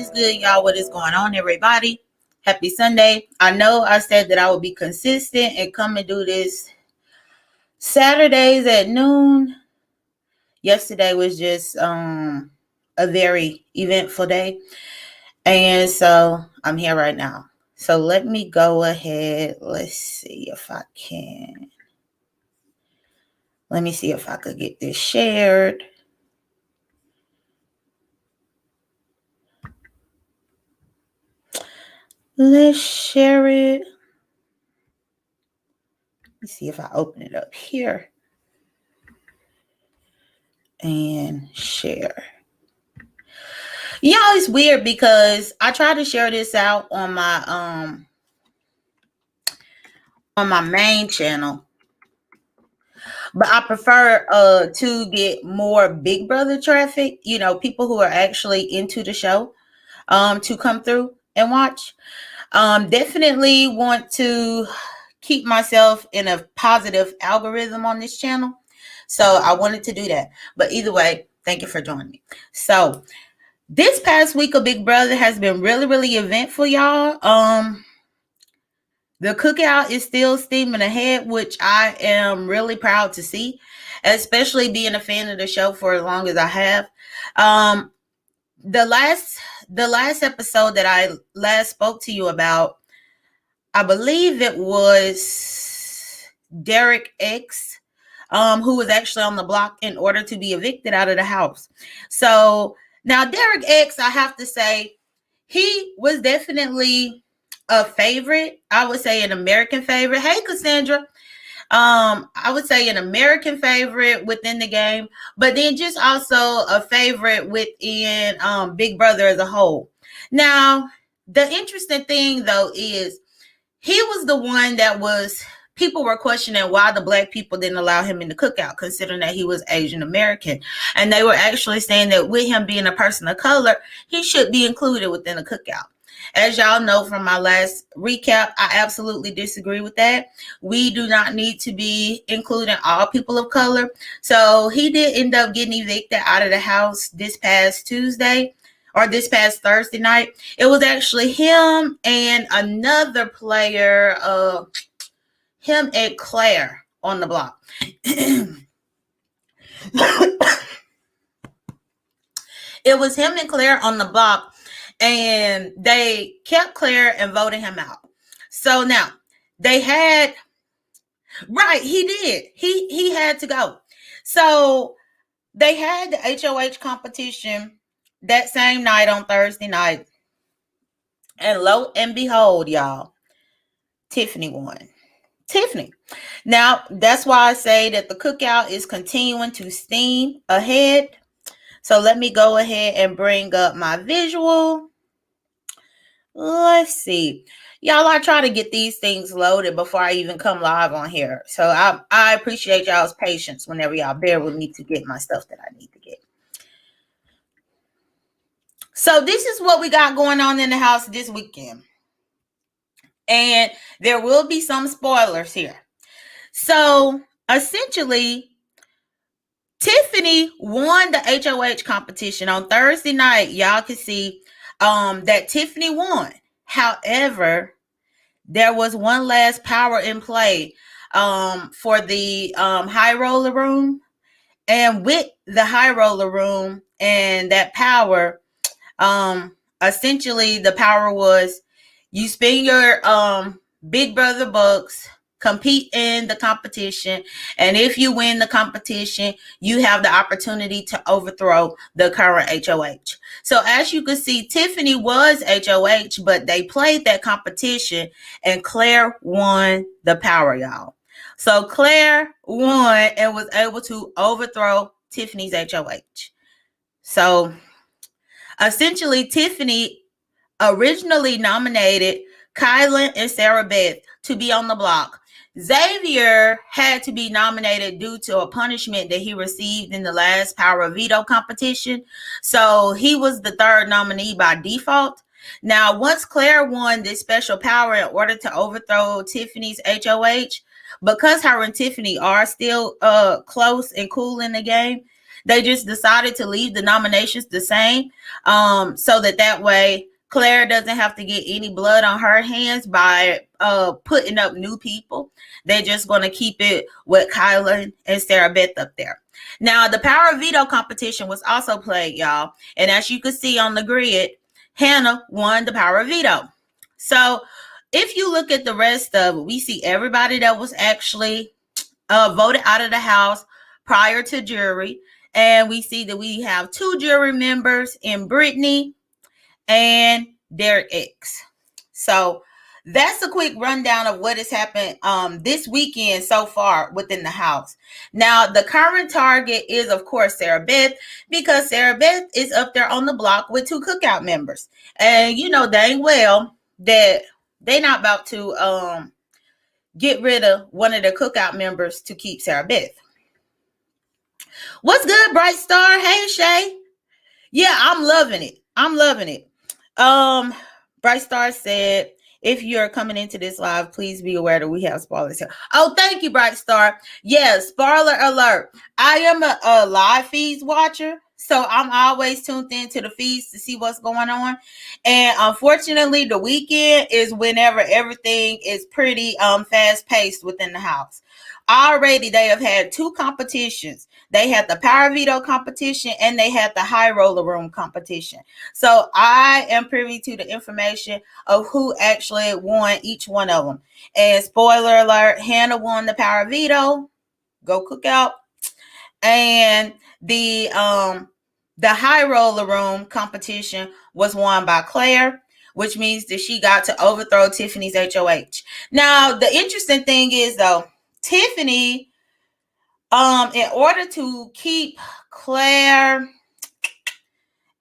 is good, y'all? What is going on, everybody? Happy Sunday. I know I said that I would be consistent and come and do this Saturdays at noon. Yesterday was just a very eventful day. And so I'm here right now. So let me go ahead. Let's see if I can. Let me see if I could get this shared. Let's share it. Let me see if I open it up here and share. You know, it's weird because I try to share this out on my main channel, but I prefer to get more Big Brother traffic, you know, people who are actually into the show to come through and watch. Definitely want to keep myself in a positive algorithm on this channel. So I wanted to do that. But either way, thank you for joining me. So this past week of Big Brother has been really, really eventful, y'all. The cookout is still steaming ahead, which I am really proud to see, especially being a fan of the show for as long as I have. The last episode that I last spoke to you about, I believe it was Derek X, who was actually on the block in order to be evicted out of the house. So now Derek X, I have to say, he was definitely a favorite. I would say an American favorite. Hey, Cassandra. I would say an American favorite within the game, but then just also a favorite within Big Brother as a whole. Now, the interesting thing though is he was the one that people were questioning why the black people didn't allow him in the cookout, considering that he was Asian American. And they were actually saying that with him being a person of color, he should be included within the cookout. As y'all know from my last recap, I absolutely disagree with that. We do not need to be including all people of color. So he did end up getting evicted out of the house this past Tuesday. Or this past Thursday night. It was actually him and another player, him and Claire on the block. It was him and Claire on the block, and they kept Claire and voted him out. So now they had, right, he did. He had to go. So they had the HOH competition that same night on Thursday night. And lo and behold, y'all, Tiffany won. Tiffany. Now, that's why I say that the cookout is continuing to steam ahead. So let me go ahead and bring up my visual. Let's see. Y'all, I try to get these things loaded before I even come live on here. So I appreciate y'all's patience whenever y'all bear with me to get my stuff that I need to get. So this is what we got going on in the house this weekend. And there will be some spoilers here. So essentially, Tiffany won the HOH competition on Thursday night. Y'all can see that Tiffany won. However, there was one last power in play for the high roller room. And with the high roller room and that power, essentially the power was you spend your Big Brother bucks, compete in the competition, and if you win the competition, you have the opportunity to overthrow the current HOH. So as you can see, Tiffany was HOH, but they played that competition, and Claire won the power, y'all. So Claire won and was able to overthrow Tiffany's HOH. So essentially, Tiffany originally nominated Kylan and Sarah Beth to be on the block. Xavier had to be nominated due to a punishment that he received in the last Power of Veto competition. So he was the third nominee by default. Now, once Claire won this special power in order to overthrow Tiffany's HOH, because her and Tiffany are still close and cool in the game, They just decided to leave the nominations the same, so that way Claire doesn't have to get any blood on her hands by putting up new people. They're just going to keep it with Kyla and Sarah Beth up there. Now, the Power of Veto competition was also played, y'all. And as you can see on the grid, Hannah won the Power of Veto. So if you look at the rest of it, we see everybody that was actually voted out of the house prior to jury. And we see that we have 2 jury members in Brittany and Derek X. So that's a quick rundown of what has happened this weekend so far within the house. Now, the current target is, of course, Sarah Beth, because Sarah Beth is up there on the block with 2 cookout members. And you know dang well that they're not about to get rid of one of the cookout members to keep Sarah Beth. What's good, Bright Star? Hey, Shay. Yeah, I'm loving it. I'm loving it. Bright Star said, if you're coming into this live, please be aware that we have spoilers here. Oh, thank you, Bright Star. Yes, spoiler alert. I am a live feeds watcher, so I'm always tuned into the feeds to see what's going on. And unfortunately, the weekend is whenever everything is pretty fast paced within the house. Already, they have had 2 competitions. They had the Power Veto competition and they had the High Roller Room competition. So I am privy to the information of who actually won each one of them. And spoiler alert, Hannah won the Power Veto. Go Cookout. And the High Roller Room competition was won by Claire, which means that she got to overthrow Tiffany's HOH. Now, the interesting thing is, though, Tiffany, in order to keep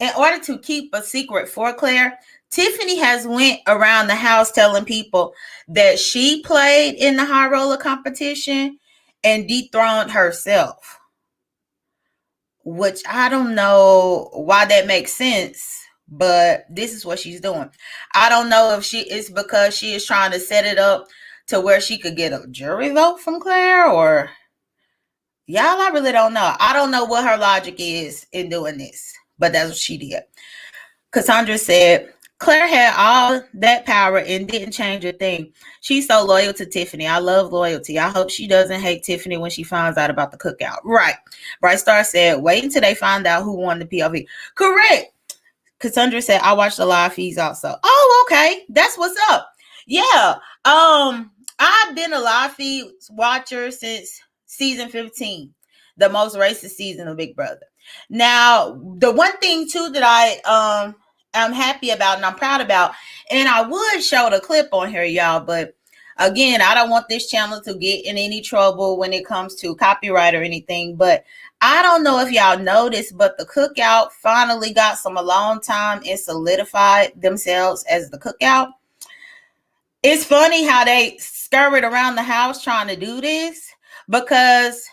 a secret for Claire, Tiffany has went around the house telling people that she played in the High Roller competition and dethroned herself, which I don't know why that makes sense, but this is what she's doing. I don't know if it's because she is trying to set it up to where she could get a jury vote from Claire, or y'all, I really don't know. I don't know what her logic is in doing this, but that's what she did. Cassandra said, Claire had all that power and didn't change a thing. She's so loyal to Tiffany. I love loyalty. I hope she doesn't hate Tiffany when she finds out about the cookout. Right. Bright Star said, wait until they find out who won the POV. Correct. Cassandra said, I watched the live feeds also. Oh, okay. That's what's up. Yeah. I've been a live feeds watcher since season 15, the most racist season of Big Brother. Now, the one thing too that I am happy about and I'm proud about, and I would show the clip on here, y'all, but again, I don't want this channel to get in any trouble when it comes to copyright or anything, but I don't know if y'all noticed, but the cookout finally got some alone time and solidified themselves as the cookout. It's funny how they scurried around the house trying to do this, because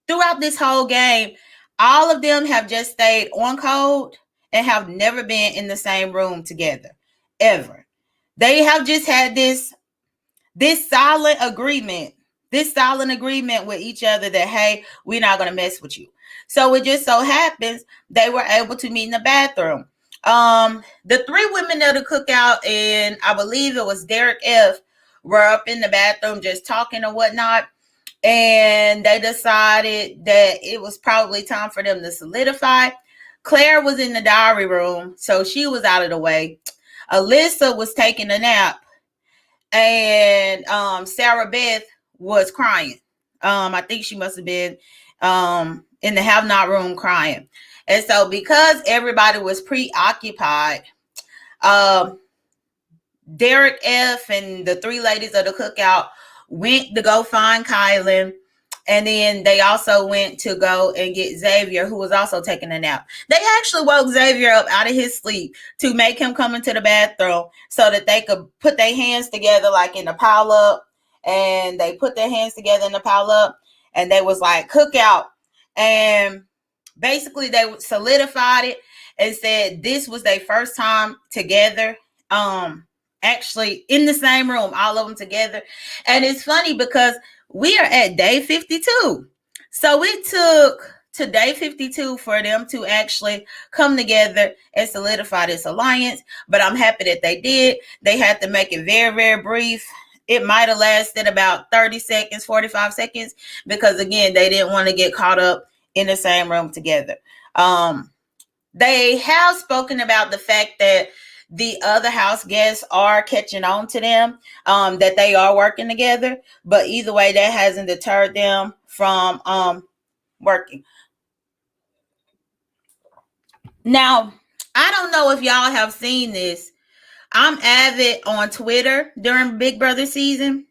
throughout this whole game, all of them have just stayed on code and have never been in the same room together, ever. They have just had this silent agreement with each other that, hey, we're not going to mess with you. So it just so happens they were able to meet in the bathroom. The 3 women of the cookout, and I believe it was Derek F, were up in the bathroom just talking or whatnot. And they decided that it was probably time for them to solidify. Claire was in the diary room, so she was out of the way. Alyssa was taking a nap, and Sarah Beth was crying. I think she must have been in the have not room crying. And so because everybody was preoccupied, Derek F and the 3 ladies of the cookout went to go find Kylan, and then they also went to go and get Xavier, who was also taking a nap. They actually woke Xavier up out of his sleep to make him come into the bathroom so that they could put their hands together like in a pile up, and they put their hands together in the pile up, and they was like, cookout. And basically they solidified it and said this was their first time together, actually in the same room, all of them together. And it's funny because we are at day 52. So it took to day 52 for them to actually come together and solidify this alliance. But I'm happy that they did. They had to make it very, very brief. It might have lasted about 30 seconds, 45 seconds, because again, they didn't want to get caught up in the same room together. They have spoken about the fact that the other house guests are catching on to them, that they are working together. But either way, that hasn't deterred them from working. Now, I don't know if y'all have seen this. I'm avid on Twitter during Big Brother season.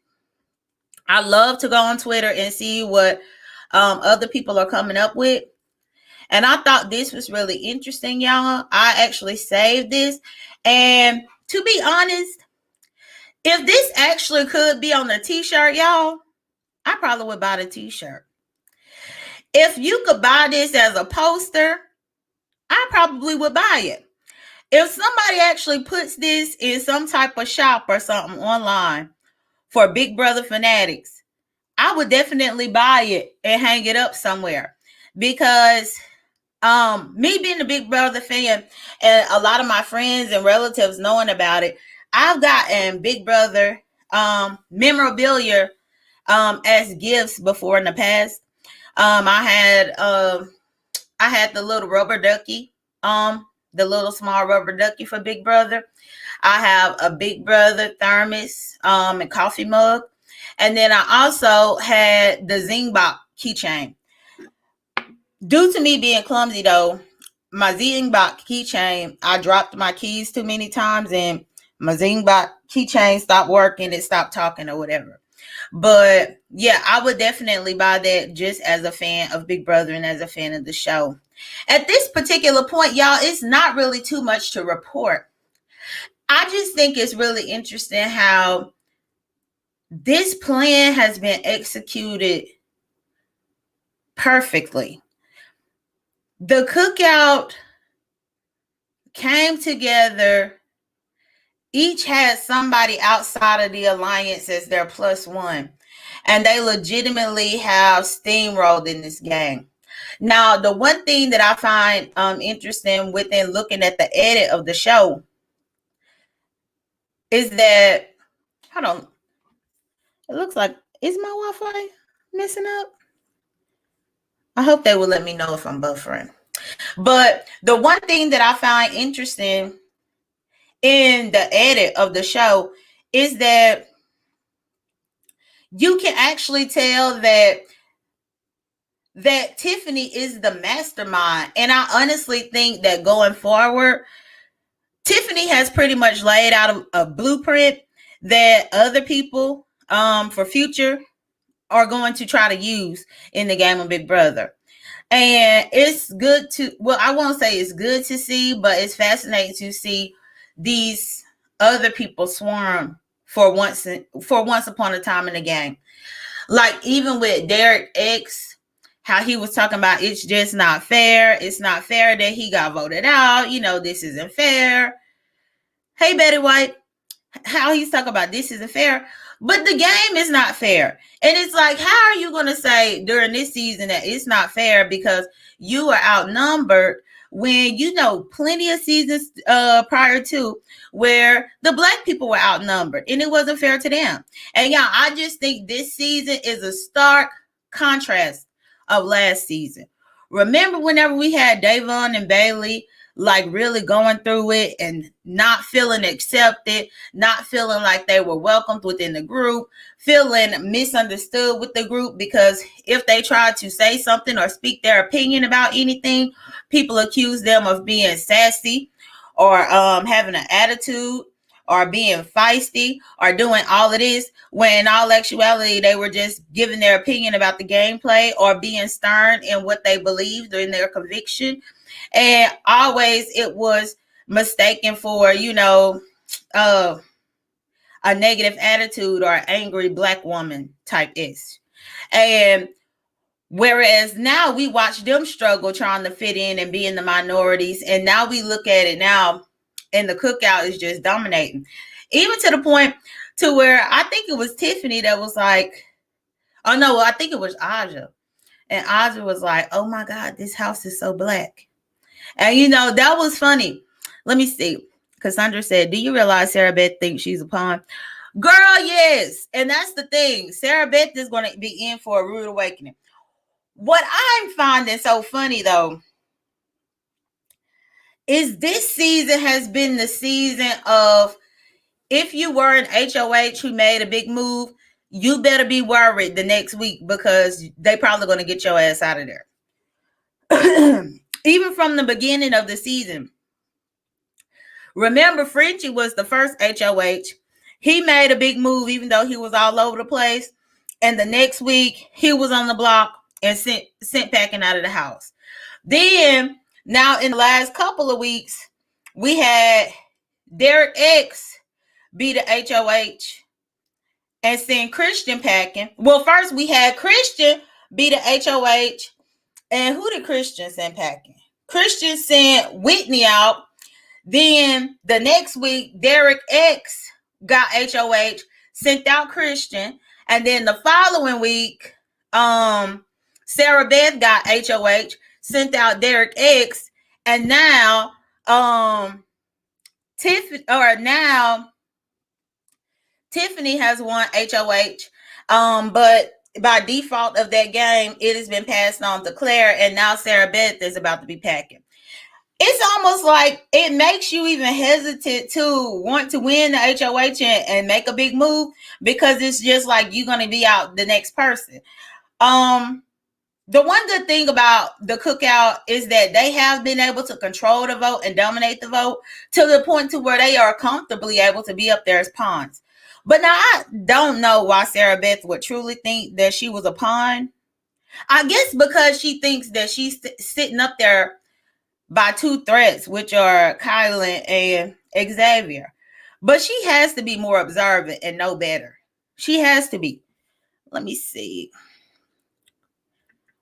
I love to go on Twitter and see what other people are coming up with. And I thought this was really interesting, y'all. I actually saved this. And to be honest, if this actually could be on a t-shirt, y'all, I probably would buy the t-shirt. If you could buy this as a poster, I probably would buy it. If somebody actually puts this in some type of shop or something online for Big Brother fanatics, I would definitely buy it and hang it up somewhere. Because me being a Big Brother fan and a lot of my friends and relatives knowing about it, I've gotten Big Brother memorabilia as gifts before in the past. I had the little rubber ducky, the little small rubber ducky for Big Brother. I have a Big Brother thermos and coffee mug. And then I also had the Zingbot keychain. Due to me being clumsy though, my Zingbot keychain, I dropped my keys too many times and my Zingbot keychain stopped working. It stopped talking or whatever. But yeah, I would definitely buy that just as a fan of Big Brother and as a fan of the show. At this particular point, y'all, it's not really too much to report. I just think it's really interesting how this plan has been executed perfectly. The cookout came together. Each had somebody outside of the alliance as their plus one. And they legitimately have steamrolled in this game. Now, the one thing that I find interesting within looking at the edit of the show is that, hold on, it looks like, is my Wi-Fi messing up? I hope they will let me know if I'm buffering. But the one thing that I find interesting in the edit of the show is that you can actually tell that Tiffany is the mastermind. And I honestly think that going forward, Tiffany has pretty much laid out a blueprint that other people for future are going to try to use in the game of Big Brother. And it's good to, well, I won't say it's good to see, but it's fascinating to see these other people swarm for once upon a time in the game. Like even with Derek X, how he was talking about it's just not fair. It's not fair that he got voted out. You know, this isn't fair. Hey, Betty White, how he's talking about this isn't fair. But the game is not fair. And it's like, how are you going to say during this season that it's not fair because you are outnumbered when you know plenty of seasons prior to where the Black people were outnumbered and it wasn't fair to them. And yeah, I just think this season is a stark contrast of last season. Remember whenever we had Davon and Bailey like really going through it and not feeling accepted, not feeling like they were welcomed within the group, feeling misunderstood with the group because if they tried to say something or speak their opinion about anything, people accused them of being sassy or having an attitude or being feisty or doing all of this, when in all actuality, they were just giving their opinion about the gameplay or being stern in what they believed or in their conviction. And always it was mistaken for, you know, a negative attitude or angry Black woman type ish. And whereas now we watch them struggle trying to fit in and be in the minorities. And now we look at it now and the cookout is just dominating. Even to the point to where I think it was Tiffany that was like, oh no, I think it was Aja. And Audrey was like, oh my God, this house is so black. And you know, that was funny. Let me see. Cassandra said, do you realize Sarah Beth thinks she's a pawn? Girl, yes. And that's the thing. Sarah Beth is going to be in for a rude awakening. What I'm finding so funny, though, is this season has been the season of, if you were an HOH who made a big move, you better be worried the next week because they probably going to get your ass out of there. Even from the beginning of the season. Remember, Frenchie was the first HOH. He made a big move even though he was all over the place. And the next week, he was on the block and sent packing out of the house. Then, now in the last couple of weeks, we had Derek X be the HOH and send Christian packing. Well, first we had Christian be the HOH. And who did Christian send packing? Christian sent Whitney out. Then the next week, Derek X got HOH, sent out Christian. And then the following week, Sarah Beth got HOH, sent out Derek X. And now, Tiffany has won HOH. But by default of that game, it has been passed on to Claire. And now Sarah Beth is about to be packing. It's almost like it makes you even hesitant to want to win the HOH and make a big move because it's just like you're going to be out the next person. The one good thing about the cookout is that they have been able to control the vote and dominate the vote to the point to where they are comfortably able to be up there as pawns. But now I don't know why Sarah Beth would truly think that she was a pawn. I guess because she thinks that she's sitting up there by two threats, which are Kylan and Xavier. But she has to be more observant and know better. She has to be. Let me see.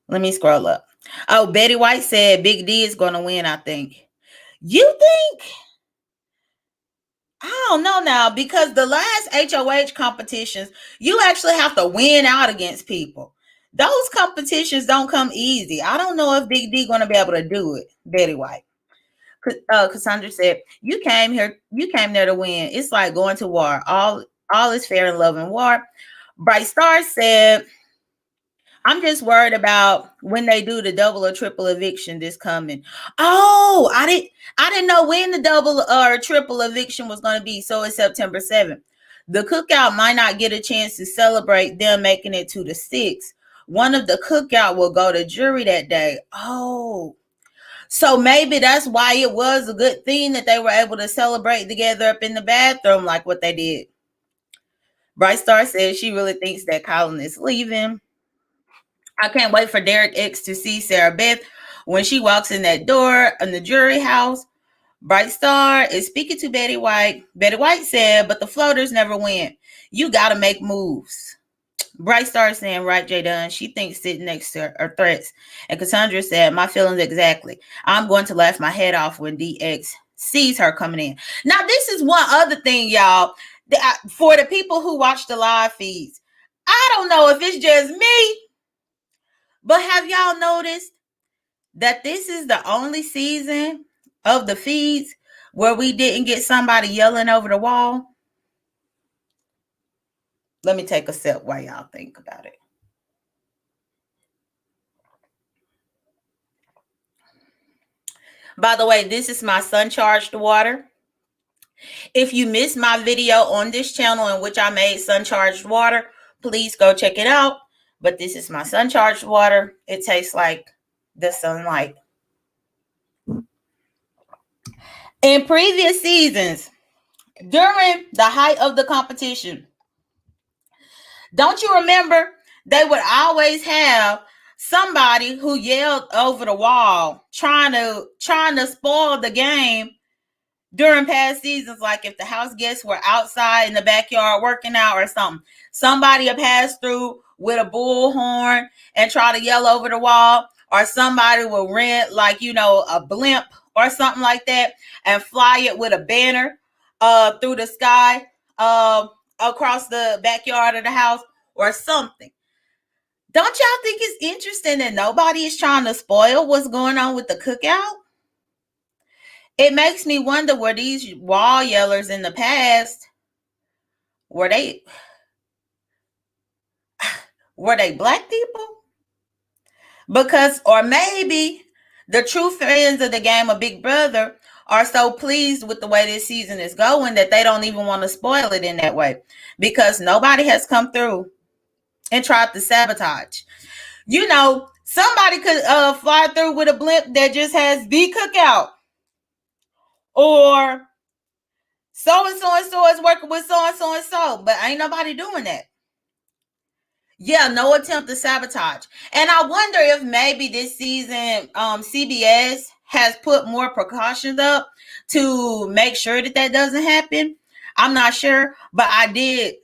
Let me scroll up. Oh, Betty White said Big D is going to win, I think. You think? I don't know now, because the last HOH competitions, you actually have to win out against people. Those competitions don't come easy. I don't know if Big D going to be able to do it, Betty White. Cassandra said, you came there to win. It's like going to war. All is fair in love and war. Bright Star said, I'm just worried about when they do the double or triple eviction this coming. Oh, I didn't know when the double or triple eviction was going to be. So it's September 7th. The cookout might not get a chance to celebrate them making it to the 6th. One of the cookout will go to jury that day. Oh, so maybe that's why it was a good thing that they were able to celebrate together up in the bathroom like what they did. Bright Star says she really thinks that Colin is leaving. I can't wait for Derek X to see Sarah Beth when she walks in that door in the jury house. Bright Star is speaking to Betty White. Betty White said, but the floaters never win. You got to make moves. Bright Star is saying, right, J. Dunn, she thinks sitting next to her are threats. And Cassandra said, my feelings exactly. I'm going to laugh my head off when DX sees her coming in. Now, this is one other thing, y'all. For the people who watch the live feeds, I don't know if it's just me, but have y'all noticed that this is the only season of the feeds where we didn't get somebody yelling over the wall? Let me take a sip while y'all think about it. By the way, this is my sun-charged water. If you missed my video on this channel in which I made sun-charged water, please go check it out. But this is my sun-charged water. It tastes like the sunlight. In previous seasons, during the height of the competition, don't you remember they would always have somebody who yelled over the wall trying to spoil the game during past seasons? Like if the house guests were outside in the backyard working out or something, somebody would pass through with a bullhorn and try to yell over the wall, or somebody will rent like, a blimp or something like that and fly it with a banner through the sky across the backyard of the house or something. Don't y'all think it's interesting that nobody is trying to spoil what's going on with the cookout? It makes me wonder, were these wall yellers in the past, were they black people? Because, or maybe the true fans of the game of Big Brother are so pleased with the way this season is going that they don't even want to spoil it in that way, because nobody has come through and tried to sabotage. You know, somebody could fly through with a blimp that just has the cookout, or so and so and so is working with so and so and so, but ain't nobody doing that. Yeah, no attempt to sabotage. And I wonder if maybe this season CBS has put more precautions up to make sure that that doesn't happen. I'm not sure, but I did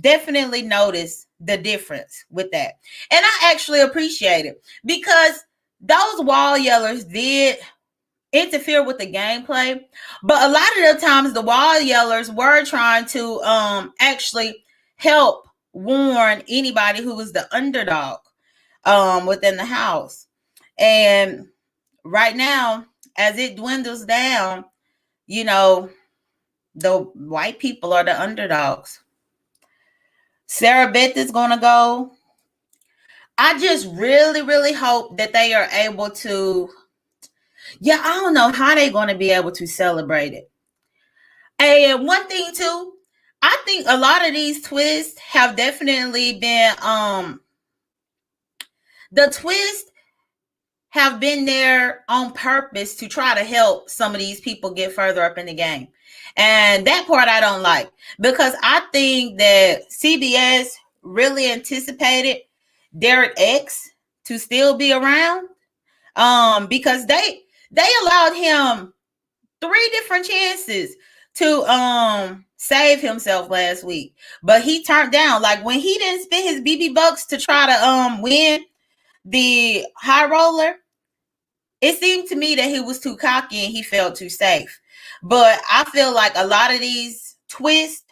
definitely notice the difference with that. And I actually appreciate it, because those wall yellers did interfere with the gameplay, but a lot of the times the wall yellers were trying to actually help warn anybody who was the underdog within the house. And right now, as it dwindles down, you know, the white people are the underdogs. Sarah Beth is going to go. I just really, really hope that they are able to. Yeah, I don't know how they're going to be able to celebrate it. And one thing too, I think a lot of these twists have definitely been the twists have been there on purpose to try to help some of these people get further up in the game. And that part I don't like, because I think that CBS really anticipated Derek X to still be around, because they allowed him 3 different chances to save himself last week, but he turned down. Like when he didn't spend his BB bucks to try to win the high roller, it seemed to me that he was too cocky and he felt too safe. But I feel like a lot of these twists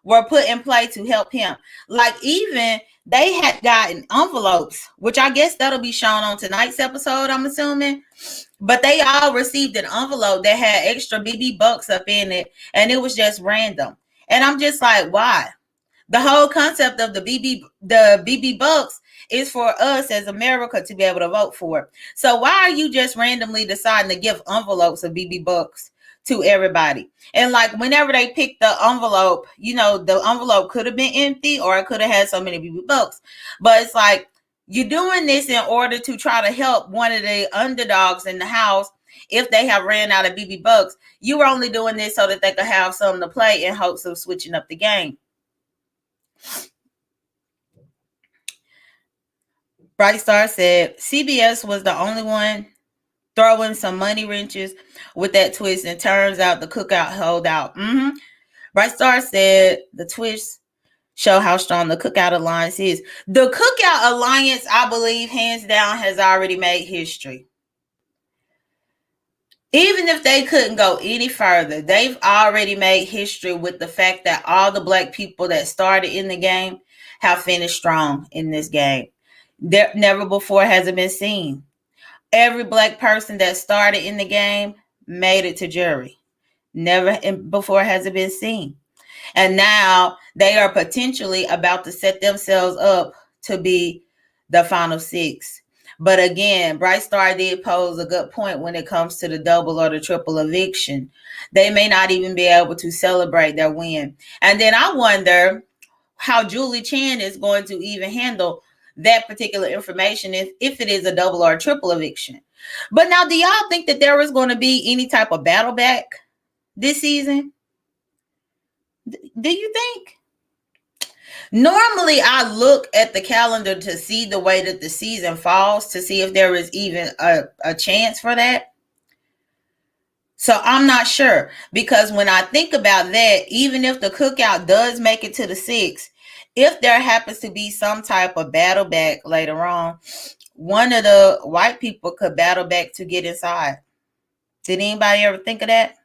were put in play to help him. Like even they had gotten envelopes, which I guess that'll be shown on tonight's episode, I'm assuming. But they all received an envelope that had extra BB bucks up in it, and it was just random. And I'm just like, why? The whole concept of the BB bucks is for us as America to be able to vote for it. So why are you just randomly deciding to give envelopes of BB bucks to everybody? And like whenever they picked the envelope, you know, the envelope could have been empty or it could have had so many BB bucks. But it's like, you're doing this in order to try to help one of the underdogs in the house if they have ran out of BB bucks. You were only doing this so that they could have something to play in hopes of switching up the game. Bright Star said CBS was the only one throwing some money wrenches with that twist, and turns out the cookout held out. Bright Star said the twist show how strong the cookout alliance is. The cookout alliance, I believe, hands down, has already made history. Even if they couldn't go any further, they've already made history with the fact that all the black people that started in the game have finished strong in this game. Never before has it been seen. Every black person that started in the game made it to jury. Never before has it been seen. And now they are potentially about to set themselves up to be the final 6. But again, Bright Star did pose a good point when it comes to the double or the triple eviction. They may not even be able to celebrate their win. And then I wonder how Julie Chen is going to even handle that particular information if it is a double or a triple eviction. But now, do y'all think that there is going to be any type of battle back this season? Do you think? Normally, I look at the calendar to see the way that the season falls to see if there is even a chance for that. So I'm not sure, because when I think about that, even if the cookout does make it to the 6, if there happens to be some type of battle back later on, one of the white people could battle back to get inside. Did anybody ever think of that?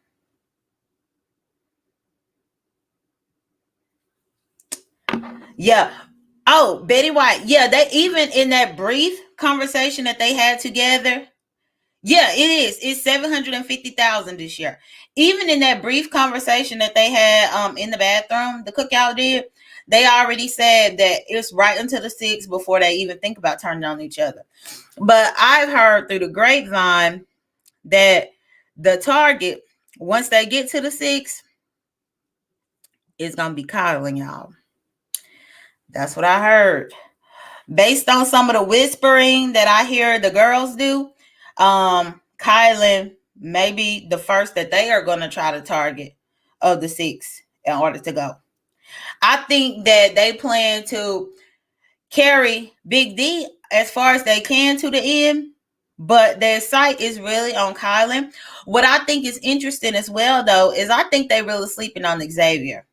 Yeah. Oh, Betty White. Yeah, they even in that brief conversation that they had together. Yeah, it is. It's 750,000 this year. Even in that brief conversation that they had in the bathroom, the cookout did, they already said that it's right into the six before they even think about turning on each other. But I've heard through the grapevine that the target, once they get to the six, is gonna be coddling y'all. That's what I heard. Based on some of the whispering that I hear the girls do, Kylan may be the first that they are going to try to target of the six in order to go. I think that they plan to carry Big D as far as they can to the end, but their sight is really on Kylan. What I think is interesting as well, though, is I think they really sleeping on Xavier.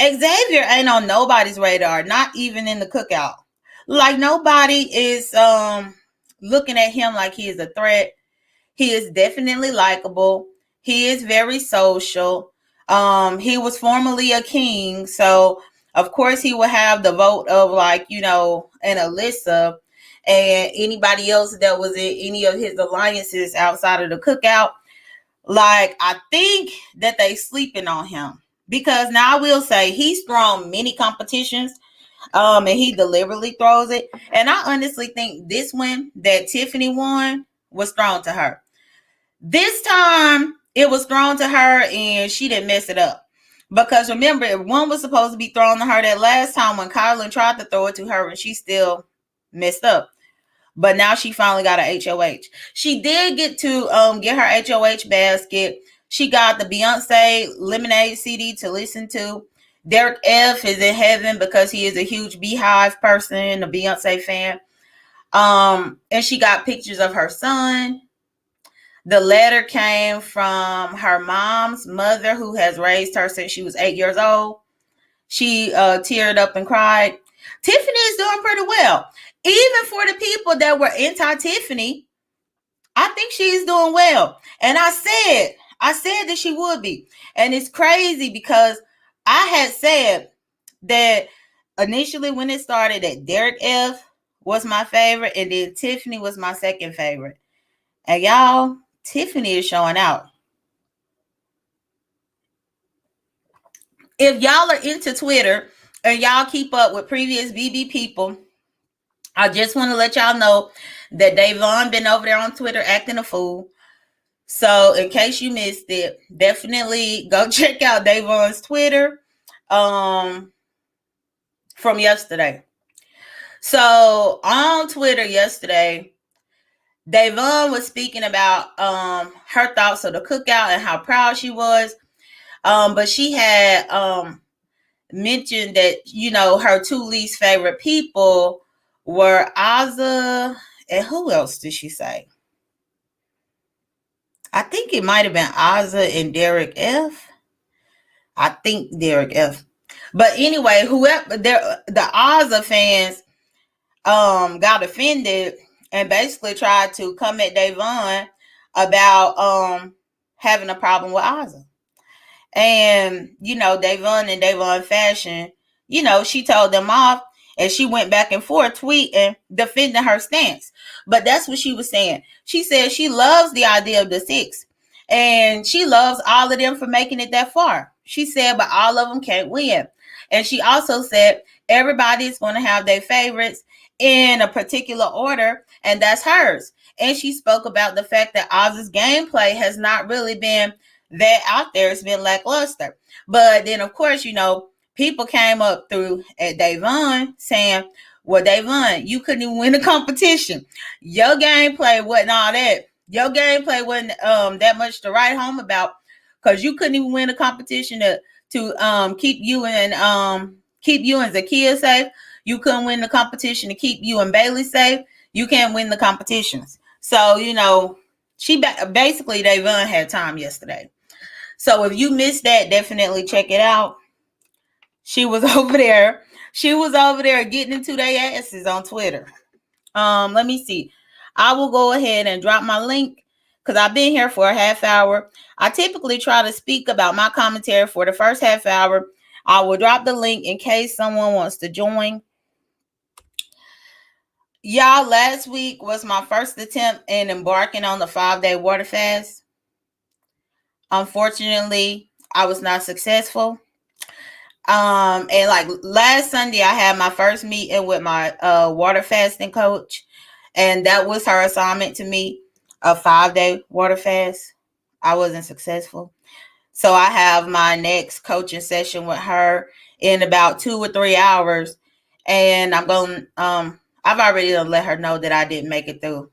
Xavier ain't on nobody's radar, not even in the cookout. Like nobody is looking at him like he is a threat. He is definitely likable. He is very social. He was formerly a king, so of course he will have the vote of like, you know, an Alyssa and anybody else that was in any of his alliances outside of the cookout. Like, I think that they sleeping on him. Because now I will say he's thrown many competitions, and he deliberately throws it. And I honestly think this one that Tiffany won was thrown to her. This time it was thrown to her and she didn't mess it up. Because remember, one was supposed to be thrown to her that last time when Kylan tried to throw it to her and she still messed up. But now she finally got a HOH. She did get to get her HOH basket. She got the Beyonce Lemonade CD to listen to. Derek F is in heaven because he is a huge Beehive person, a Beyonce fan. And she got pictures of her son. The letter came from her mom's mother, who has raised her since she was 8 years old. She teared up and cried. Tiffany is doing pretty well. Even for the people that were anti-Tiffany, I think she's doing well. And I said that she would be. And it's crazy because I had said that initially when it started that Derek F was my favorite and then Tiffany was my second favorite. And y'all, Tiffany is showing out. If y'all are into Twitter and y'all keep up with previous BB people, I just want to let y'all know that Davon been over there on Twitter acting a fool. So in case you missed it, definitely go check out Davon's Twitter from yesterday. So on Twitter yesterday, Davon was speaking about her thoughts of the cookout and how proud she was. But she had mentioned that, you know, her two least favorite people were Azah and who else did she say? I think it might have been Azah and Derek F. I think Derek F. But anyway, whoever the Azah fans got offended and basically tried to come at Davon about having a problem with Azah. And, you know, Davon and Davon fashion, you know, she told them off and she went back and forth tweeting, defending her stance. But that's what she was saying. She said she loves the idea of the six and she loves all of them for making it that far. She said, but all of them can't win. And she also said everybody is going to have their favorites in a particular order, and that's hers. And she spoke about the fact that Oz's gameplay has not really been that out there. It's been lackluster. But then, of course, you know, people came up through at Davon saying, well, Davon, you couldn't even win the competition. Your gameplay wasn't all that. Your gameplay wasn't that much to write home about because you couldn't even win a competition to keep you and Zakia safe. You couldn't win the competition to keep you and Bailey safe. You can't win the competitions. So, you know, she basically Davon had time yesterday. So if you missed that, definitely check it out. She was over there. She was over there getting into their asses on Twitter. Let me see. I will go ahead and drop my link because I've been here for a half hour. I typically try to speak about my commentary for the first half hour. I will drop the link in case someone wants to join. Y'all, last week was my first attempt in embarking on the 5-day water fast. Unfortunately, I was not successful. And like last Sunday, I had my first meeting with my water fasting coach, and that was her assignment to me, a 5-day water fast. I wasn't successful. So I have my next coaching session with her in about 2 or 3 hours. And I'm going, I've already let her know that I didn't make it through.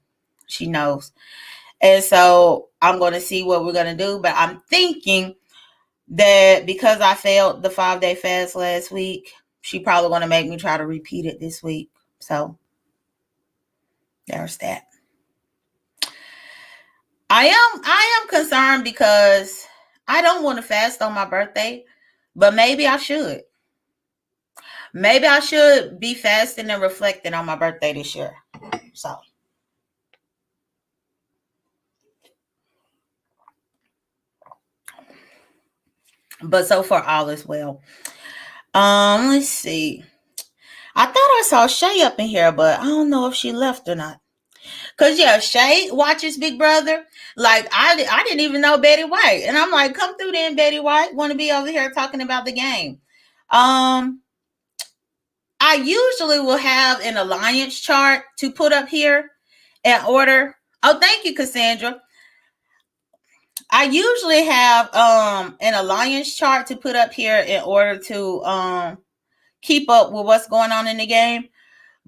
She knows. And so I'm going to see what we're going to do. But I'm thinking that because I failed the 5-day fast last week, she probably going to make me try to repeat it this week. So there's that. I am concerned because I don't want to fast on my birthday, but maybe I should. Maybe I should be fasting and reflecting on my birthday this year. So, but so far all is well. Let's see. I thought I saw Shay up in here, but I don't know if she left or not. Cause yeah, Shay watches Big Brother. Like I didn't even know Betty White, and I'm like, come through then, Betty White. Want to be over here talking about the game? I usually will have an alliance chart to put up here in order. Oh, thank you, Cassandra. I usually have an alliance chart to put up here in order to keep up with what's going on in the game.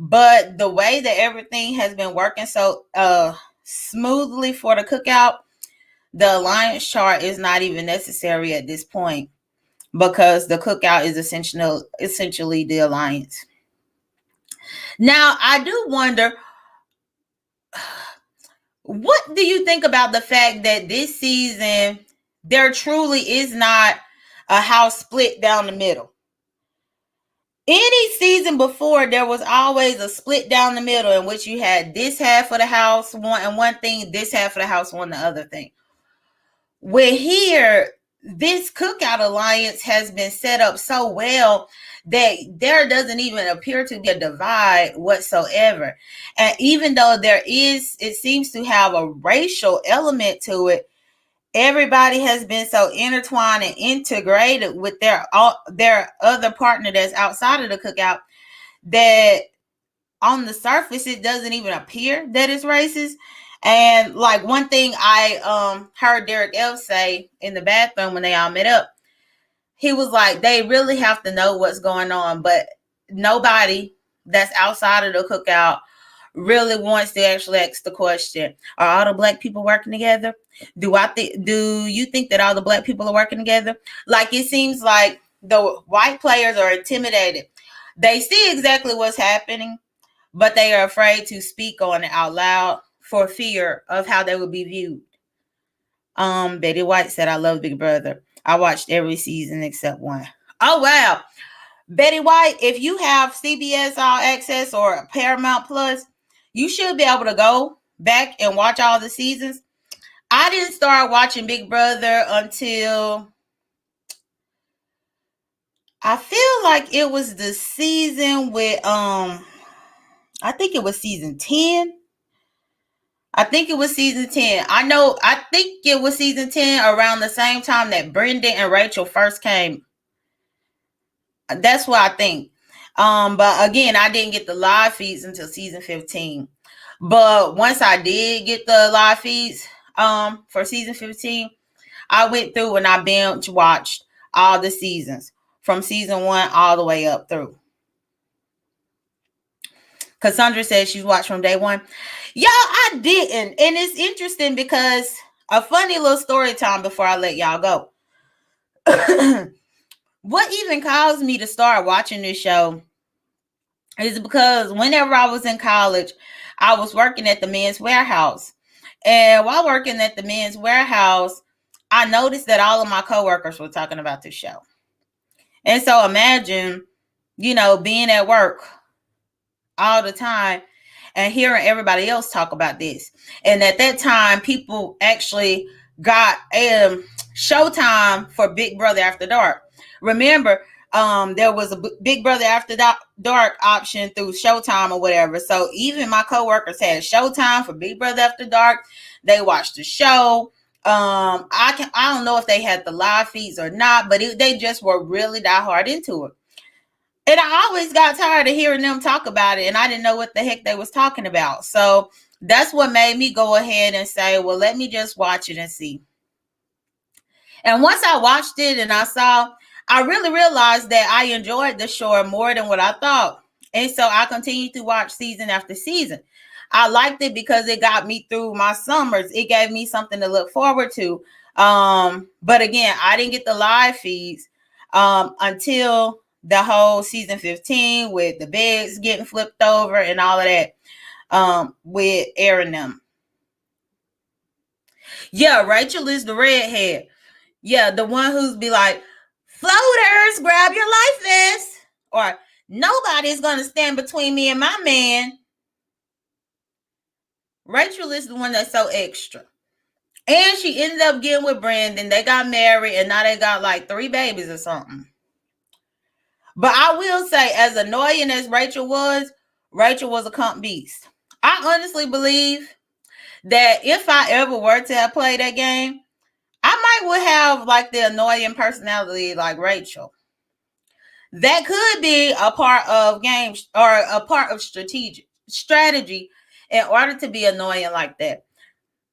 But the way that everything has been working so smoothly for the cookout, the alliance chart is not even necessary at this point because the cookout is essentially the alliance. Now, I do wonder, what do you think about the fact that this season there truly is not a house split down the middle? Any season before, there was always a split down the middle in which you had this half of the house one thing, this half of the house the other thing. Where here, this cookout alliance has been set up so well that there doesn't even appear to be a divide whatsoever. And even though it seems to have a racial element to it, everybody has been so intertwined and integrated with their other partner that's outside of the cookout that on the surface it doesn't even appear that it's racist. And like one thing I heard Derek L say in the bathroom when they all met up, he was like, they really have to know what's going on, but nobody that's outside of the cookout really wants to actually ask the question, are all the black people working together? Do you think that all the black people are working together? Like, it seems like the white players are intimidated. They see exactly what's happening, but they are afraid to speak on it out loud for fear of how they will be viewed. Betty White said, I love Big Brother. I watched every season except one. Oh, wow. Betty White, if you have CBS All Access or Paramount Plus, you should be able to go back and watch all the seasons. I didn't start watching Big Brother until I feel like it was the season with I think it was season 10. I think it was season 10. I think it was season 10 around the same time that Brendan and Rachel first came. That's what I think. But again, I didn't get the live feeds until season 15. But once I did get the live feeds for season 15, I went through and I binge watched all the seasons from season 1 all the way up through. Cassandra says she's watched from day 1. Y'all, I didn't. And it's interesting because a funny little story time before I let y'all go. What even caused me to start watching this show is because whenever I was in college, I was working at the Men's Wearhouse. And while working at the Men's Wearhouse, I noticed that all of my coworkers were talking about this show. And so imagine, being at work all the time and hearing everybody else talk about this. And at that time, people actually got Showtime for Big Brother After Dark. Remember, there was a Big Brother After Dark option through Showtime or whatever. So even my coworkers had Showtime for Big Brother After Dark. They watched the show. I don't know if they had the live feeds or not, but they just were really die hard into it. And I always got tired of hearing them talk about it, and I didn't know what the heck they was talking about. So that's what made me go ahead and say, well, let me just watch it and see. And once I watched it and I really realized that I enjoyed the show more than what I thought. And so I continued to watch season after season. I liked it because it got me through my summers. It gave me something to look forward to. But again, I didn't get the live feeds until the whole season 15 with the beds getting flipped over and all of that with Aaron them. Yeah, Rachel is the redhead. Yeah, the one who's be like, floaters, grab your life vest. Or nobody's going to stand between me and my man. Rachel is the one that's so extra. And she ended up getting with Brandon. They got married and now they got like 3 babies or something. But I will say, as annoying as Rachel was a cunt beast. I honestly believe that if I ever were to have played that game, I might would have like the annoying personality like Rachel. That could be a part of games or a part of strategy in order to be annoying like that.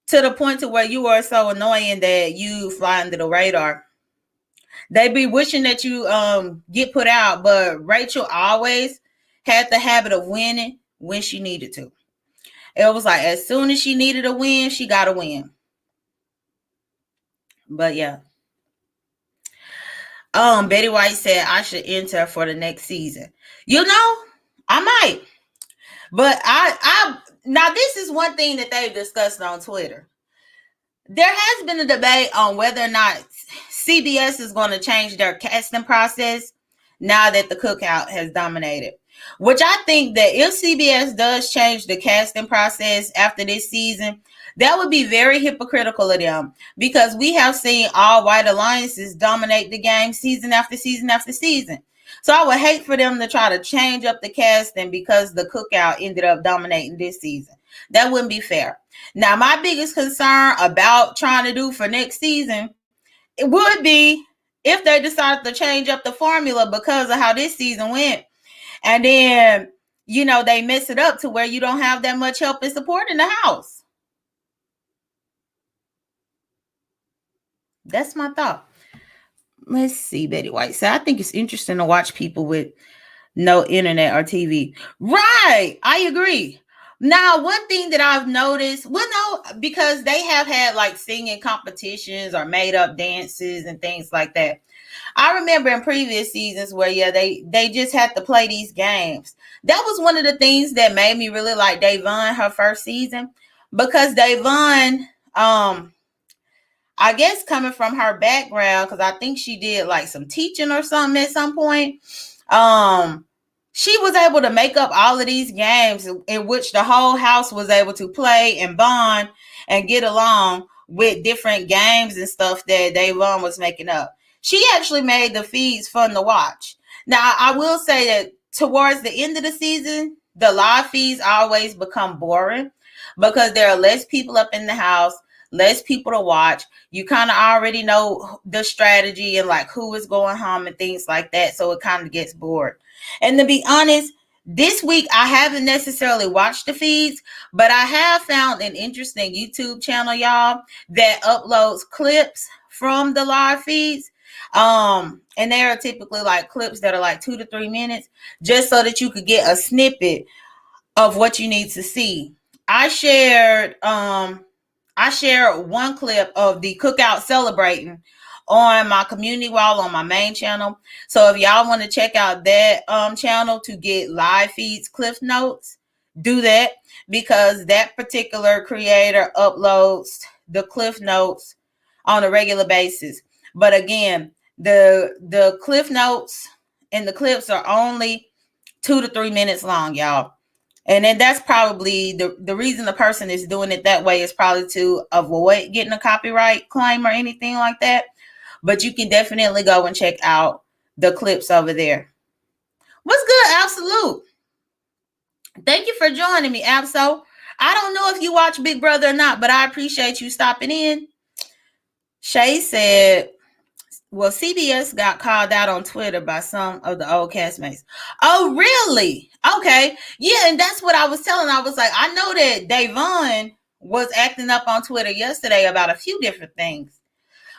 To the point to where you are so annoying that you fly under the radar. They be wishing that you get put out, but Rachel always had the habit of winning when she needed to. It was like as soon as she needed a win, she got a win. But yeah. Betty White said I should enter for the next season. You know, I might. But I now this is one thing that they've discussed on Twitter. There has been a debate on whether or not CBS is going to change their casting process now that the cookout has dominated. Which I think that if CBS does change the casting process after this season, that would be very hypocritical of them, because we have seen all white alliances dominate the game season after season after season. So I would hate for them to try to change up the casting because the cookout ended up dominating this season. That wouldn't be fair. Now, my biggest concern about trying to do for next season, it would be if they decide to change up the formula because of how this season went. And then, you know, they mess it up to where you don't have that much help and support in the house. That's my thought. Let's see, Betty White. So I think it's interesting to watch people with no internet or TV. Right. I agree. Now, one thing that I've noticed, well, no, because they have had like singing competitions or made up dances and things like that. I remember in previous seasons where, yeah, they just had to play these games. That was one of the things that made me really like Da'Vonne her first season, because Da'Vonne, I guess coming from her background, because I think she did like some teaching or something at some point, she was able to make up all of these games in which the whole house was able to play and bond and get along with different games and stuff that Da'Vonne was making up. She actually made the feeds fun to watch. Now, I will say that towards the end of the season, the live feeds always become boring because there are less people up in the house, less people to watch. You kind of already know the strategy and like who is going home and things like that. So it kind of gets bored. And to be honest, this week I haven't necessarily watched the feeds, but I have found an interesting YouTube channel, y'all, that uploads clips from the live feeds. And they are typically like clips that are like 2 to 3 minutes, just so that you could get a snippet of what you need to see. I shared one clip of the cookout celebrating on my community wall on my main channel. So if y'all want to check out that channel to get live feeds, cliff notes, do that, because that particular creator uploads the cliff notes on a regular basis. But again, the cliff notes and the clips are only 2 to 3 minutes long, y'all. And then that's probably the reason the person is doing it that way is probably to avoid getting a copyright claim or anything like that. But you can definitely go and check out the clips over there. What's good, Absolute? Thank you for joining me, Absol. I don't know if you watch Big Brother or not, but I appreciate you stopping in. Shay said, well, CBS got called out on Twitter by some of the old castmates. Oh, really? Okay. Yeah, and that's what I was telling. I was like, I know that Davon was acting up on Twitter yesterday about a few different things.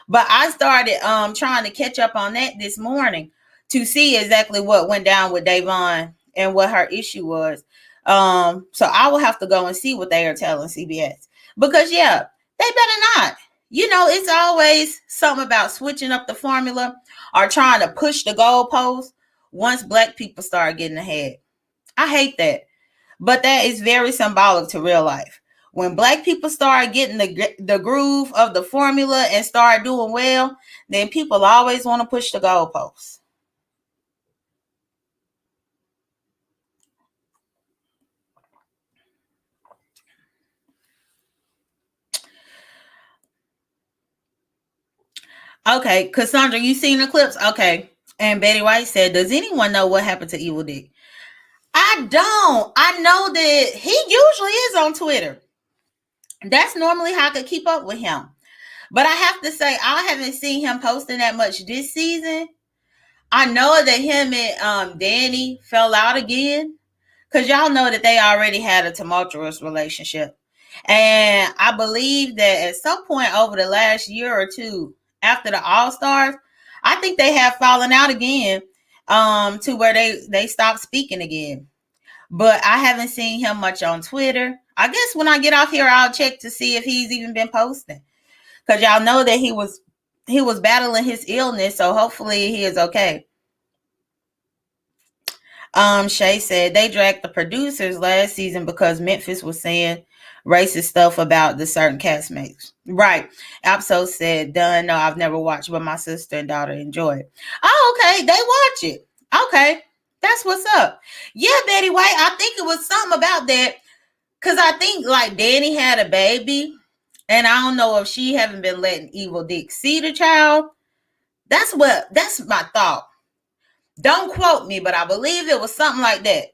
But I started trying to catch up on that this morning to see exactly what went down with Davon and what her issue was. So I will have to go and see what they are telling CBS. Because, yeah, they better not. You know, it's always something about switching up the formula or trying to push the goalpost once Black people start getting ahead. I hate that. But that is very symbolic to real life. When Black people start getting the groove of the formula and start doing well, then people always want to push the goalposts. Okay, Cassandra, you seen the clips? Okay. And Betty White said, does anyone know what happened to Evil Dick? I don't. I know that he usually is on Twitter. That's normally how I could keep up with him. But I have to say, I haven't seen him posting that much this season. I know that him and Danny fell out again. Because y'all know that they already had a tumultuous relationship. And I believe that at some point over the last year or two, after the All-Stars, I think they have fallen out again to where they stopped speaking again. But I haven't seen him much on Twitter. I guess when I get off here, I'll check to see if he's even been posting. Because y'all know that he was battling his illness, so hopefully he is okay. Shay said they dragged the producers last season because Memphis was saying racist stuff about the certain castmates. Right. Absol said, done. No, I've never watched, but my sister and daughter enjoy it. Oh, okay. They watch it. Okay. That's what's up. Yeah, Betty White. I think it was something about that. Because I think like Danny had a baby. And I don't know if she haven't been letting Evil Dick see the child. That's my thought. Don't quote me, but I believe it was something like that.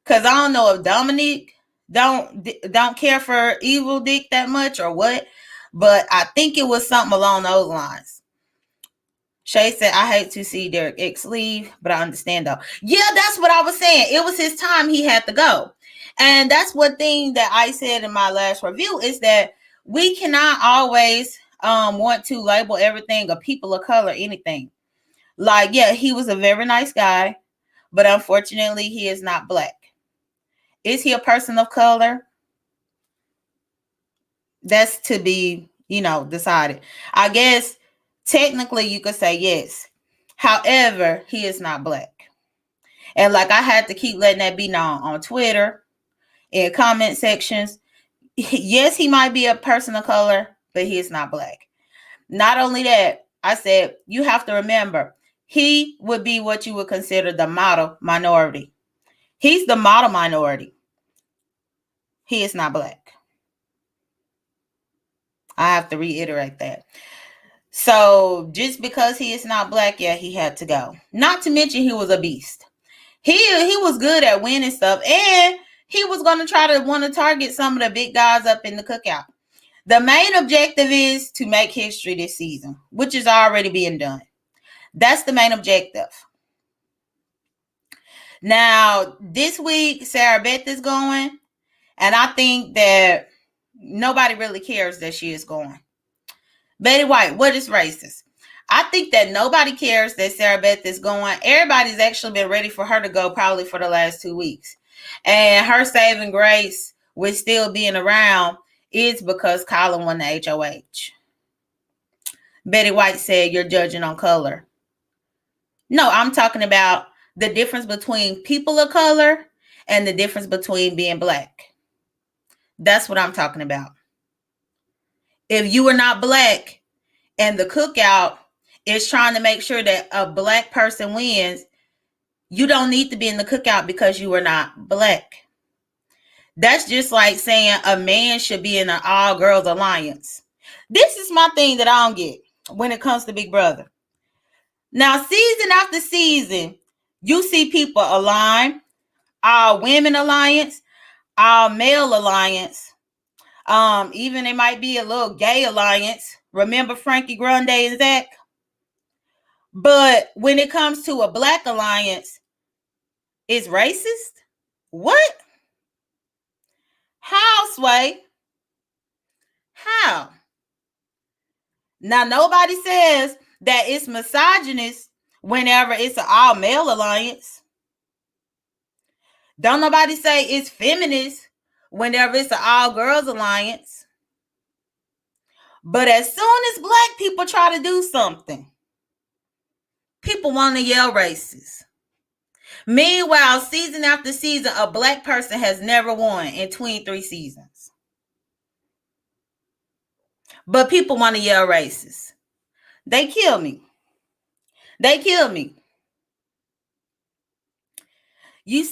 Because I don't know if Dominique don't care for Evil Dick that much or what. But I think it was something along those lines. Shay said, I hate to see Derek X leave, but I understand though. Yeah, that's what I was saying. It was his time. He had to go. And that's one thing that I said in my last review is that we cannot always want to label everything a people of color, anything. Like, yeah, he was a very nice guy, but unfortunately, he is not Black. Is he a person of color? That's to be, decided. I guess technically you could say yes. However, he is not Black. And like I had to keep letting that be known on Twitter, in comment sections. Yes, he might be a person of color, but he is not Black. Not only that, I said, you have to remember, he would be what you would consider the model minority. He's the model minority. He is not Black. I have to reiterate that. So just because he is not Black, yeah, he had to go. Not to mention he was a beast. He was good at winning stuff, and he was going to want to target some of the big guys up in the cookout. The main objective is to make history this season, which is already being done. That's the main objective. Now, this week, Sarah Beth is going, and I think that nobody really cares that she is going. Betty White, what is racist? I think that nobody cares that Sarah Beth is going. Everybody's actually been ready for her to go probably for the last 2 weeks. And her saving grace with still being around is because Colin won the HOH. Betty White said, you're judging on color. No, I'm talking about the difference between people of color and the difference between being Black. That's what I'm talking about. If you are not Black and the cookout is trying to make sure that a Black person wins, you don't need to be in the cookout because you are not Black. That's just like saying a man should be in an all-girls alliance. This is my thing that I don't get when it comes to Big Brother. Now, season after season, you see people align, our women alliance, our male alliance, even it might be a little gay alliance. Remember Frankie Grande and Zach? But when it comes to a black alliance, it's racist? What? How, Sway? How? Now, nobody says that it's misogynist whenever it's an all male alliance. Don't nobody say it's feminist whenever it's an all girls alliance. But as soon as black people try to do something, people want to yell racist. Meanwhile, season after season, a black person has never won in 23 seasons. But people want to yell racist. They kill me. They kill me. You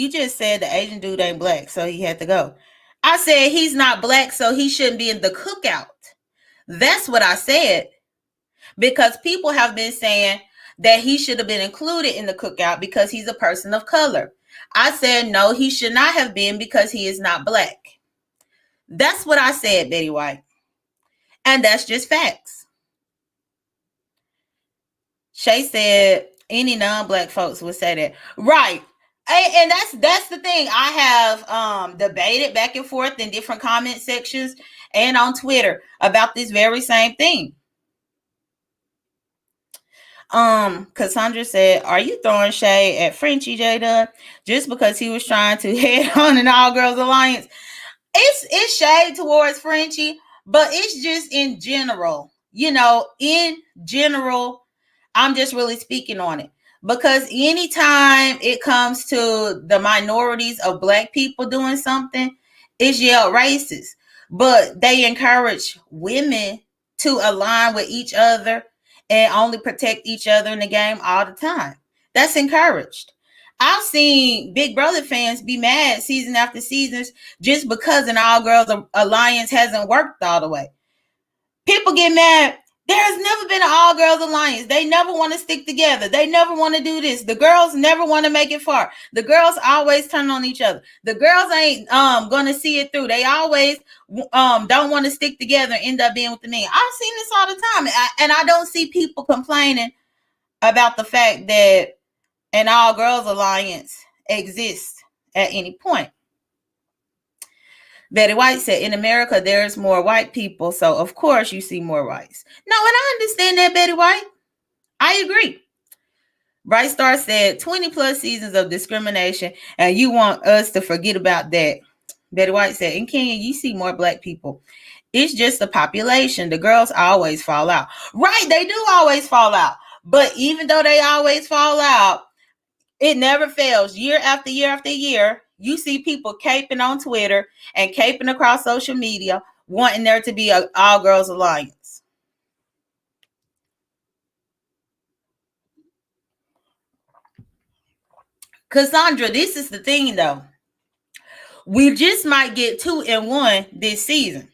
just said the Asian dude ain't black, so he had to go. I said he's not black, so he shouldn't be in the cookout. That's what I said. Because people have been saying that he should have been included in the cookout because he's a person of color. I said, no, he should not have been because he is not black. That's what I said, Betty White. And that's just facts. Shay said any non-black folks would say that. Right. And that's the thing. I have debated back and forth in different comment sections and on Twitter about this very same thing. Cassandra said, are you throwing shade at Frenchie J Dunn just because he was trying to head on an all girls alliance? It's shade towards Frenchie, but it's just in general. In general, I'm just really speaking on it. Because anytime it comes to the minorities of black people doing something, it's yelled racist. But they encourage women to align with each other and only protect each other in the game all the time. That's encouraged. I've seen Big Brother fans be mad season after season just because an all-girls alliance hasn't worked all the way. People get mad. There's never been an all-girls alliance. They never want to stick together. They never want to do this. The girls never want to make it far. The girls always turn on each other. The girls ain't going to see it through. They always don't want to stick together and end up being with the men. I've seen this all the time. And I don't see people complaining about the fact that an all-girls alliance exists at any point. Betty White said, in America, there's more white people, so of course you see more whites. No, and I understand that, Betty White. I agree. Bright Star said, 20 plus seasons of discrimination, and you want us to forget about that. Betty White said, in Kenya, you see more black people. It's just the population. The girls always fall out. Right, they do always fall out. But even though they always fall out, it never fails. Year after year after year, you see people caping on Twitter and caping across social media, wanting there to be an all-girls alliance. Cassandra, this is the thing, though. We just might get 2-1 this season.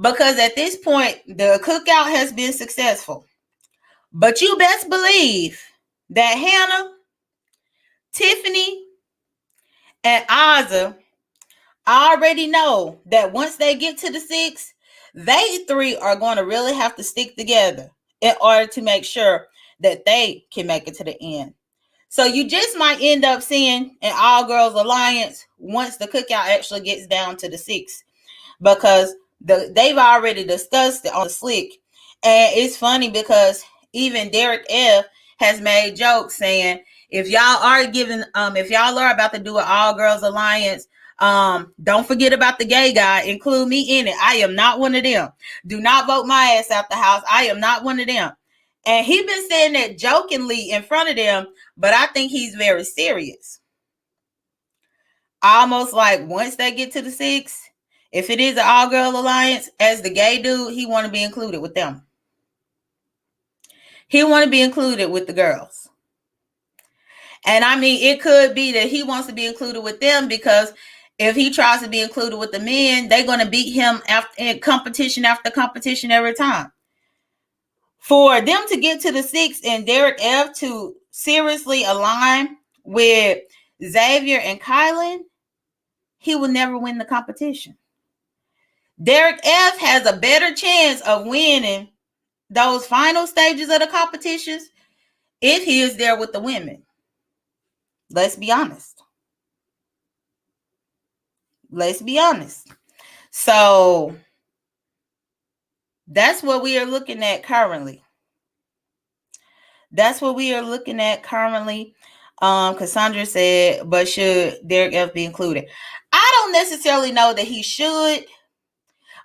Because at this point, the cookout has been successful. But you best believe that Hannah, Tiffany, and Azah already know that once they get to the 6, they 3 are going to really have to stick together in order to make sure that they can make it to the end. So you just might end up seeing an all-girls alliance once the cookout actually gets down to the 6, because they've already discussed it on the Slick. And it's funny because even Derek F has made jokes saying, if y'all are about to do an all-girls alliance, don't forget about the gay guy. Include me in it. I am not one of them. Do not vote my ass out the house. I am not one of them. And he's been saying that jokingly in front of them, but I think he's very serious. Almost like once they get to the 6, if it is an all-girl alliance, as the gay dude, he want to be included with them. He want to be included with the girls. And I mean, it could be that he wants to be included with them because if he tries to be included with the men, they're going to beat him in competition after competition every time. For them to get to the 6 and Derek F to seriously align with Xavier and Kylan, he will never win the competition. Derek F has a better chance of winning those final stages of the competitions if he is there with the women. Let's be honest. Let's be honest. So that's what we are looking at currently. That's what we are looking at currently. Cassandra said, but should Derek F be included? I don't necessarily know that he should,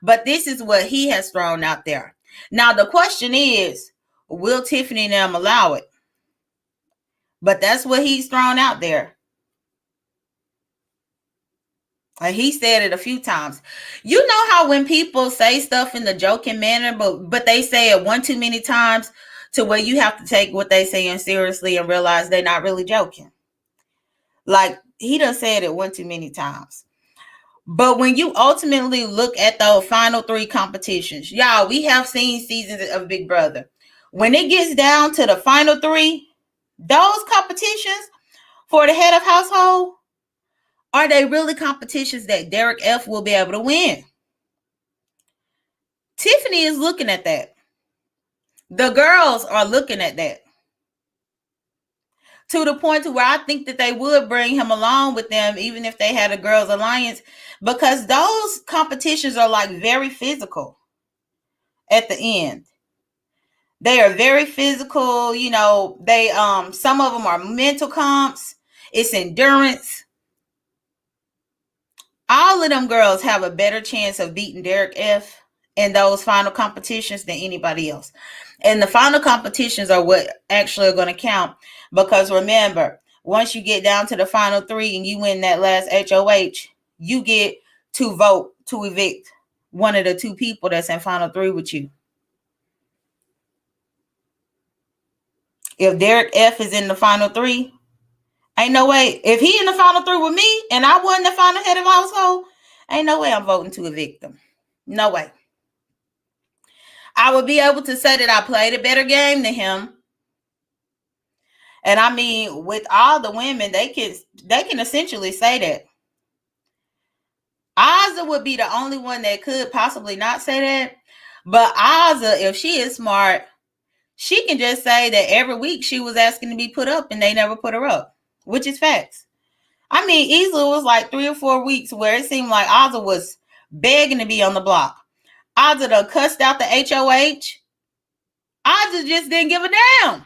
but this is what he has thrown out there. Now, the question is, will Tiffany and them allow it? But that's what he's thrown out there. He said it a few times. You know how when people say stuff in the joking manner, but they say it one too many times to where you have to take what they saying seriously and realize they're not really joking. Like, he done said it one too many times. But when you ultimately look at the final 3 competitions, y'all, we have seen seasons of Big Brother. When it gets down to the final 3, those competitions for the head of household, are they really competitions that Derek F will be able to win? Tiffany is looking at that. The girls are looking at that. To the point to where I think that they would bring him along with them, even if they had a girls' alliance, because those competitions are like very physical at the end. They are very physical, you know, they some of them are mental comps, it's endurance. All of them girls have a better chance of beating Derek F in those final competitions than anybody else. And the final competitions are what actually are going to count, because remember, once you get down to the final 3 and you win that last HOH, you get to vote to evict one of the 2 people that's in final 3 with you. If Derek F is in the final 3, ain't no way. If he in the final 3 with me and I won the final head of household, ain't no way I'm voting to evict them. No way. I would be able to say that I played a better game than him. And I mean, with all the women, they can essentially say that. Azah would be the only one that could possibly not say that. But Azah, if she is smart, she can just say that every week she was asking to be put up and they never put her up, which is facts. I mean, easily was like 3 or 4 weeks where it seemed like Azah was begging to be on the block. Azah done cussed out the HOH. Azah just didn't give a damn.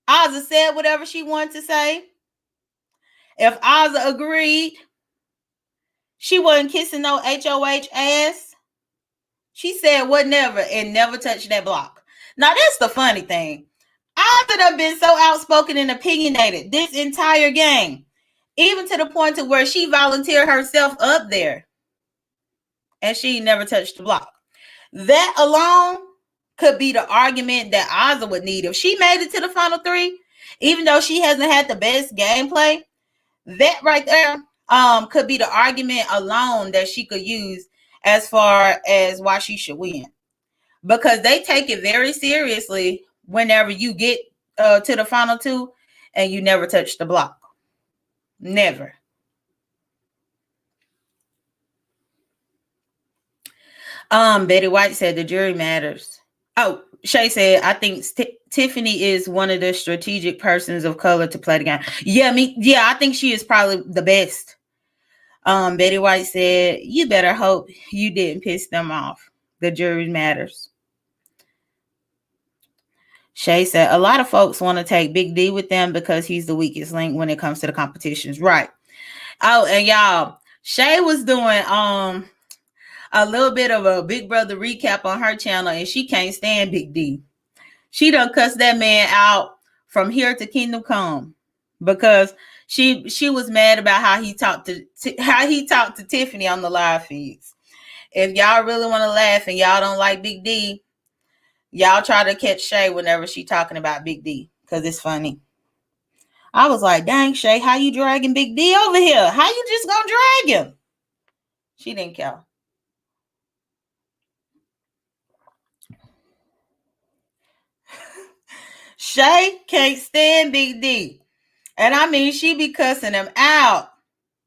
Azah said whatever she wanted to say. If Azah agreed, she wasn't kissing no HOH ass. She said whatever and never touched that block. Now, that's the funny thing. Azah done been so outspoken and opinionated this entire game, even to the point to where she volunteered herself up there and she never touched the block. That alone could be the argument that Azah would need if she made it to the final 3, even though she hasn't had the best gameplay. That right there could be the argument alone that she could use as far as why she should win, because they take it very seriously whenever you get to the final 2 and you never touch the block. Never. Betty White said the jury matters. Oh, Shay said, I think Tiffany is one of the strategic persons of color to play the game. Yeah, I think she is probably the best. Betty White said, you better hope you didn't piss them off. The jury matters. Shay said, a lot of folks want to take Big D with them because he's the weakest link when it comes to the competitions. Right. Oh, and y'all, Shay was doing a little bit of a Big Brother recap on her channel, and she can't stand Big D. She done cussed that man out from here to Kingdom Come because she was mad about how he talked to Tiffany on the live feeds. If y'all really want to laugh and y'all don't like Big D, y'all try to catch Shay whenever she talking about Big D, because it's funny. I was like, dang, Shay, how you dragging Big D over here? How you just gonna drag him? She didn't care. Shay can't stand Big D. And I mean, she be cussing him out.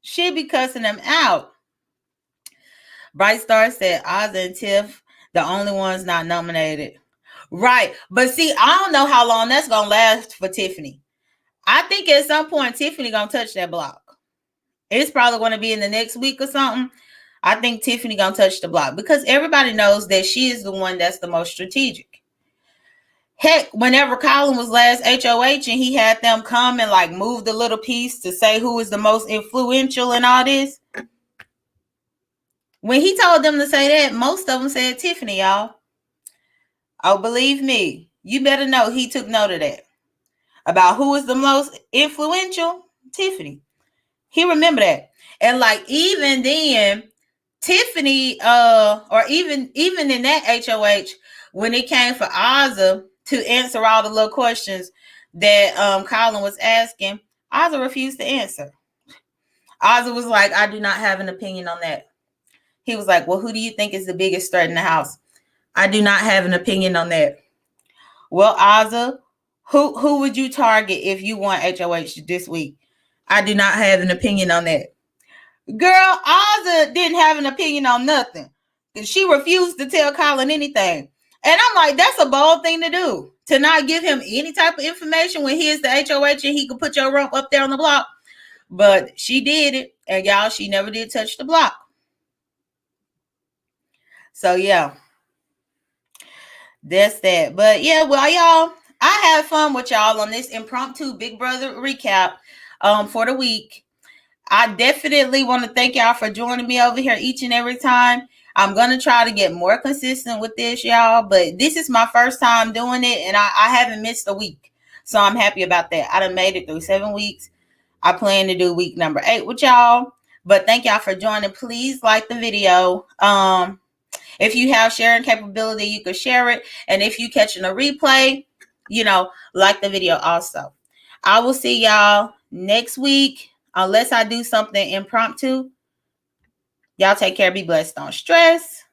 She be cussing him out. Bright Star said Ozzy and Tiff, the only ones not nominated. Right. But see, I don't know how long that's going to last for Tiffany. I think at some point, Tiffany going to touch that block. It's probably going to be in the next week or something. I think Tiffany going to touch the block because everybody knows that she is the one that's the most strategic. Heck, whenever Colin was last HOH and he had them come and like move the little piece to say who is the most influential and all this, when he told them to say that, most of them said Tiffany, y'all. Oh, believe me, you better know he took note of that. About who is the most influential? Tiffany. He remembered that. And like even then, Tiffany, or even in that HOH, when it came for Ozzy to answer all the little questions that Colin was asking, Ozzy refused to answer. Ozzy was like, I do not have an opinion on that. He was like, well, who do you think is the biggest threat in the house? I do not have an opinion on that. Well, Ozzy, who would you target if you won HOH this week? I do not have an opinion on that. Girl, Ozzy didn't have an opinion on nothing. She refused to tell Colin anything. And I'm like, that's a bold thing to do. To not give him any type of information when he is the HOH and he could put your rump up there on the block. But she did it. And y'all, she never did touch the block. So, yeah. That's that. But, yeah, well, y'all, I had fun with y'all on this impromptu Big Brother recap for the week. I definitely want to thank y'all for joining me over here each and every time. I'm going to try to get more consistent with this, y'all. But this is my first time doing it, and I haven't missed a week. So I'm happy about that. I done made it through 7 weeks. I plan to do week number 8 with y'all. But thank y'all for joining. Please like the video. If you have sharing capability, you can share it. And if you catching a replay, like the video also. I will see y'all next week. Unless I do something impromptu. Y'all take care. Be blessed. Don't stress.